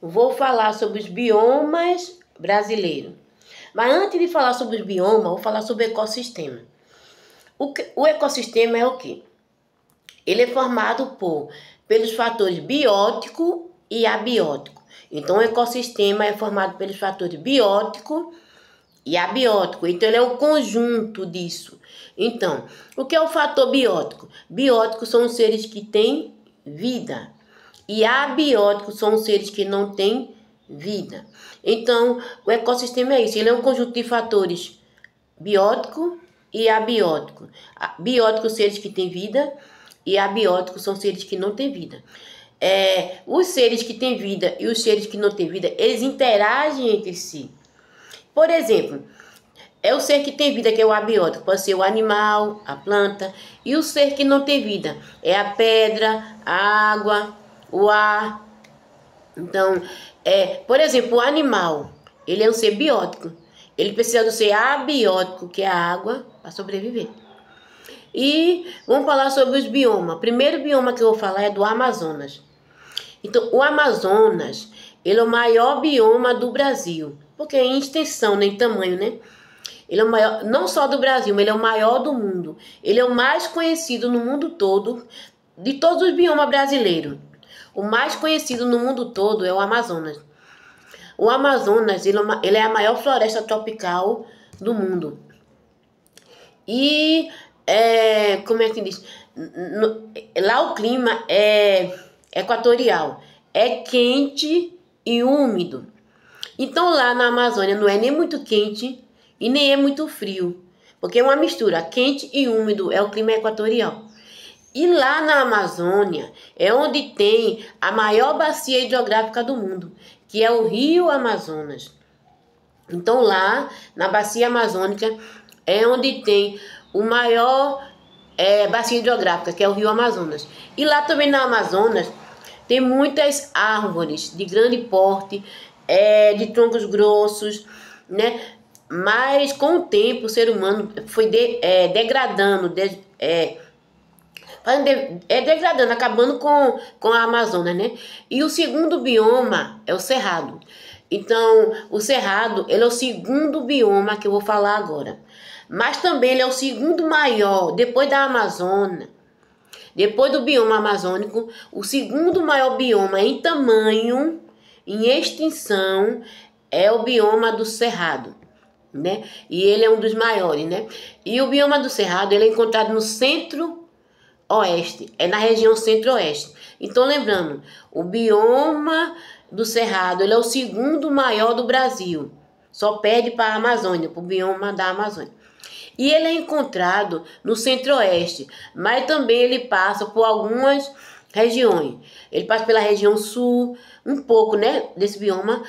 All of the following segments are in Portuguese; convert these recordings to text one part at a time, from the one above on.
vou falar sobre os biomas brasileiros. Mas antes de falar sobre os biomas, vou falar sobre o ecossistema. O ecossistema é o quê? Ele é formado pelos fatores biótico e abiótico. Então, o ecossistema é formado pelos fatores biótico e abiótico. Então, ele é um conjunto disso. Então, o que é o fator biótico? Bióticos são os seres que têm vida. E abióticos são os seres que não têm vida. Então, o ecossistema é isso. Ele é um conjunto de fatores biótico e abiótico. Bióticos, seres que têm vida, e abióticos são seres que não têm vida. Os seres que têm vida e os seres que não têm vida, eles interagem entre si. Por exemplo, é o ser que tem vida, que é o abiótico. Pode ser o animal, a planta. E o ser que não tem vida é a pedra, a água, o ar. Então, por exemplo, o animal, ele é um ser biótico. Ele precisa do ser abiótico, que é a água, para sobreviver. E vamos falar sobre os biomas. O primeiro bioma que eu vou falar é do Amazonas. Então, o Amazonas, ele é o maior bioma do Brasil. Porque é em extensão, nem tamanho, né? Ele é o maior, não só do Brasil, mas ele é o maior do mundo. Ele é o mais conhecido no mundo todo, de todos os biomas brasileiros. O mais conhecido no mundo todo é o Amazonas. O Amazonas, ele é a maior floresta tropical do mundo. E, como é que diz? Lá o clima é equatorial. É quente e úmido. Então lá na Amazônia não é nem muito quente e nem é muito frio. Porque é uma mistura, quente e úmido, é o clima equatorial. E lá na Amazônia é onde tem a maior bacia hidrográfica do mundo, que é o Rio Amazonas. Então lá na bacia amazônica é onde tem o maior bacia hidrográfica, que é o Rio Amazonas. E lá também na Amazonas tem muitas árvores de grande porte, de troncos grossos, né? Mas com o tempo o ser humano foi degradando, degradando, acabando com a Amazônia, né? E o segundo bioma é o Cerrado. Então, o Cerrado, ele é o segundo bioma que eu vou falar agora. Mas também ele é o segundo maior, depois da Amazônia. Depois do bioma amazônico, o segundo maior bioma em tamanho, em extinção, é o bioma do Cerrado, né? E ele é um dos maiores, né? E o bioma do Cerrado, ele é encontrado no centro-oeste, é na região centro-oeste. Então, lembrando, o bioma do Cerrado, ele é o segundo maior do Brasil. Só perde para a Amazônia, para o bioma da Amazônia. E ele é encontrado no centro-oeste, mas também ele passa por algumas regiões. Ele passa pela região sul, um pouco, né, desse bioma,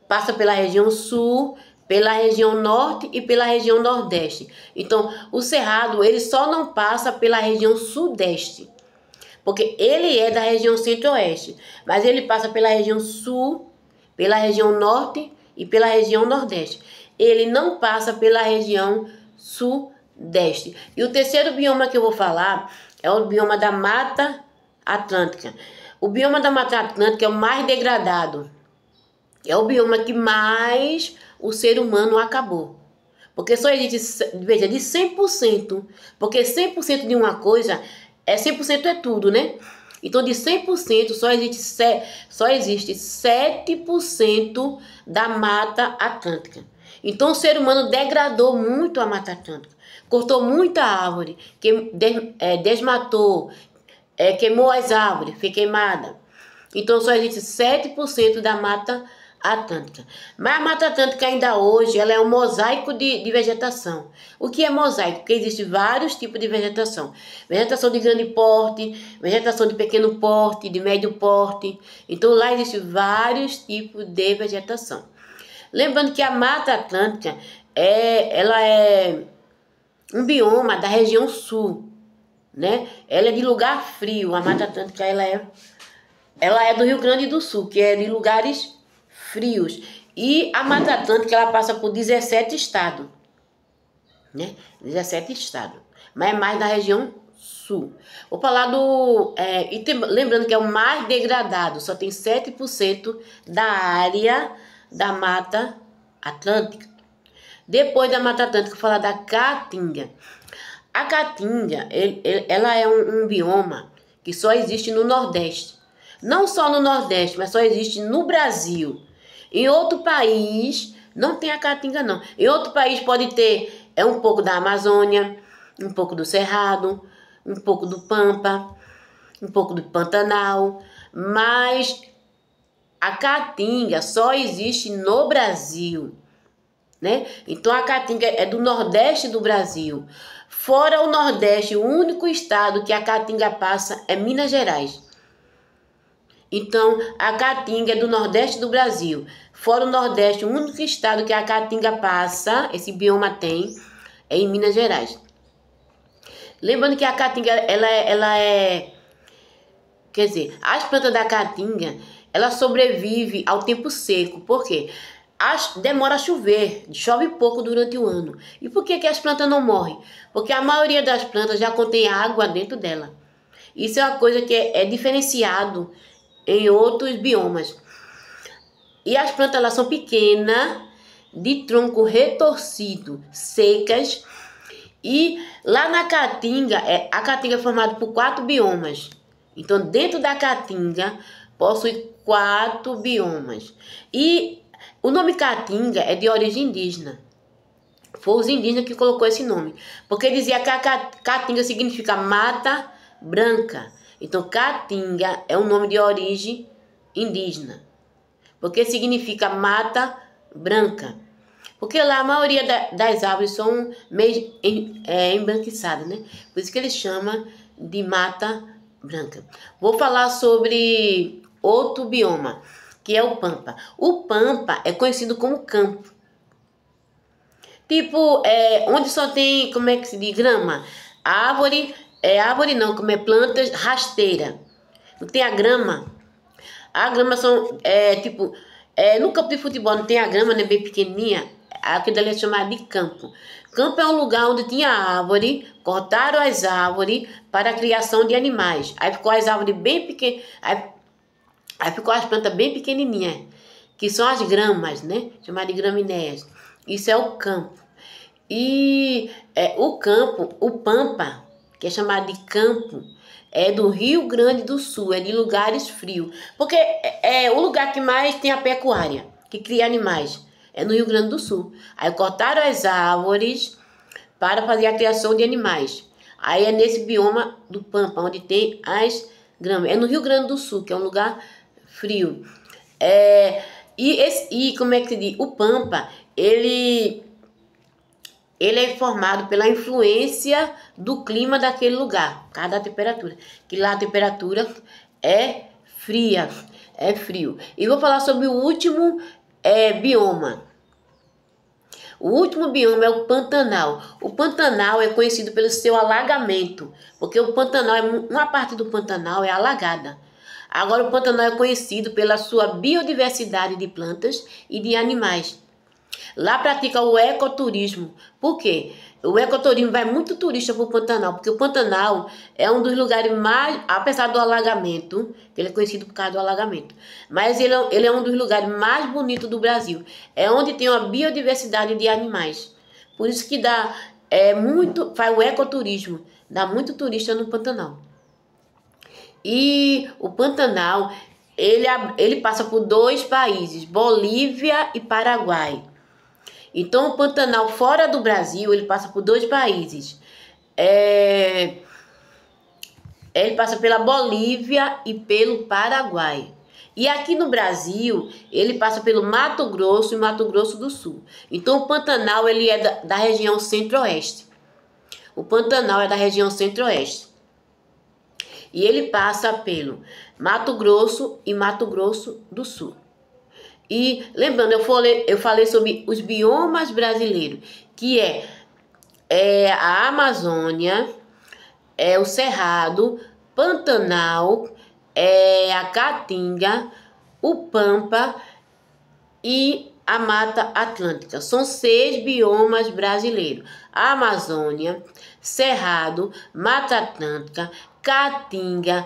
passa pela região sul, pela região norte e pela região nordeste. Então, o Cerrado, ele só não passa pela região sudeste, porque ele é da região centro-oeste, mas ele passa pela região sul, pela região norte e pela região nordeste. Ele não passa pela região sudeste. E o terceiro bioma que eu vou falar é o bioma da Mata Atlântica. O bioma da Mata Atlântica é o mais degradado. É o bioma que mais o ser humano acabou. Porque só existe, veja, de 100%. Porque 100% de uma coisa, 100% é tudo, né? Então, de 100%, só existe 7% da Mata Atlântica. Então, o ser humano degradou muito a Mata Atlântica. Cortou muita árvore, desmatou, queimou as árvores, foi queimada. Então, só existe 7% da Mata Atlântica. Mas a Mata Atlântica ainda hoje, ela é um mosaico de vegetação. O que é mosaico? Porque existem vários tipos de vegetação. Vegetação de grande porte, vegetação de pequeno porte, de médio porte. Então lá existem vários tipos de vegetação. Lembrando que a Mata Atlântica, ela é um bioma da região sul, né? Ela é de lugar frio. A Mata Atlântica, ela é do Rio Grande do Sul, que é de lugares frios. E a Mata Atlântica, ela passa por 17 estados, né? 17 estados. Mas é mais da região sul. Sul. Vou falar lembrando que é o mais degradado, só tem 7% da área da Mata Atlântica. Depois da Mata Atlântica, vou falar da Caatinga. A Caatinga, ela é um bioma que só existe no Nordeste. Não só no Nordeste, mas só existe no Brasil. Em outro país, não tem a Caatinga, não. Em outro país pode ter um pouco da Amazônia, um pouco do Cerrado, um pouco do Pampa, um pouco do Pantanal, mas a Caatinga só existe no Brasil, né? Então a Caatinga é do Nordeste do Brasil. Fora o Nordeste, o único estado que a Caatinga passa é Minas Gerais. Então, a Caatinga é do Nordeste do Brasil. Fora o Nordeste, o único estado que a Caatinga passa, esse bioma tem, é em Minas Gerais. Lembrando que a Caatinga, quer dizer, as plantas da Caatinga, ela sobrevive ao tempo seco. Por quê? Demora a chover, chove pouco durante o ano. E por que as plantas não morrem? Porque a maioria das plantas já contém água dentro dela. Isso é uma coisa que é diferenciado em outros biomas. E as plantas, elas são pequenas, de tronco retorcido, secas. E lá na Caatinga, a Caatinga é formada por 4 biomas. Então, dentro da Caatinga, possui 4 biomas. E o nome Caatinga é de origem indígena. Foi os indígenas que colocou esse nome. Porque dizia que a Caatinga significa mata branca. Então, Caatinga é um nome de origem indígena. Porque significa mata branca. Porque lá a maioria das árvores são meio embranquiçadas, né? Por isso que eles chamam de mata branca. Vou falar sobre outro bioma, que é o Pampa. O Pampa é conhecido como campo. Tipo, onde só tem, como é que se diz, grama. Árvore não, como é plantas rasteira. Não tem a grama. A grama são, no campo de futebol não tem a grama, né, bem pequenininha. Aquilo ali é chamado de campo. Campo é um lugar onde tinha árvore, cortaram as árvores para a criação de animais. Aí ficou as árvores bem pequenas, aí ficou as plantas bem pequenininhas, que são as gramas, né, chamadas de gramíneas. Isso é o campo. E o Pampa, que é chamado de campo, é do Rio Grande do Sul, é de lugares frios. Porque é o lugar que mais tem a pecuária, que cria animais. É no Rio Grande do Sul. Aí cortaram as árvores para fazer a criação de animais. Aí é nesse bioma do Pampa, onde tem as gramas. É no Rio Grande do Sul, que é um lugar frio. Como é que se diz? O Pampa, ele é formado pela influência do clima daquele lugar, por causa da temperatura. Que lá a temperatura é fria, é frio. E vou falar sobre o último bioma. O último bioma é o Pantanal. O Pantanal é conhecido pelo seu alagamento, porque o Pantanal, uma parte do Pantanal é alagada. Agora o Pantanal é conhecido pela sua biodiversidade de plantas e de animais. Lá pratica o ecoturismo. Por quê? O ecoturismo vai muito turista para o Pantanal, porque o Pantanal é um dos lugares mais, apesar do alagamento, ele é conhecido por causa do alagamento, mas ele é um dos lugares mais bonitos do Brasil. É onde tem uma biodiversidade de animais. Por isso que faz o ecoturismo, dá muito turista no Pantanal. E o Pantanal, ele passa por 2 países, Bolívia e Paraguai. Então, o Pantanal fora do Brasil, ele passa por 2 países. Ele passa pela Bolívia e pelo Paraguai. E aqui no Brasil, ele passa pelo Mato Grosso e Mato Grosso do Sul. Então, o Pantanal, ele é da região centro-oeste. O Pantanal é da região centro-oeste. E ele passa pelo Mato Grosso e Mato Grosso do Sul. E lembrando, eu falei sobre os biomas brasileiros, que a Amazônia, o Cerrado, Pantanal, a Caatinga, o Pampa e a Mata Atlântica. São 6 biomas brasileiros: Amazônia, Cerrado, Mata Atlântica, Caatinga,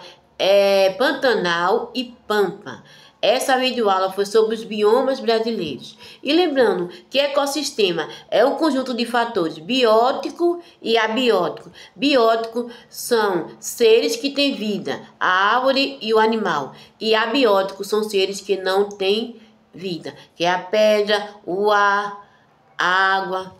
Pantanal e Pampa. Essa videoaula foi sobre os biomas brasileiros. E lembrando que ecossistema é um conjunto de fatores biótico e abiótico. Biótico são seres que têm vida, a árvore e o animal. E abiótico são seres que não têm vida, que é a pedra, o ar, a água,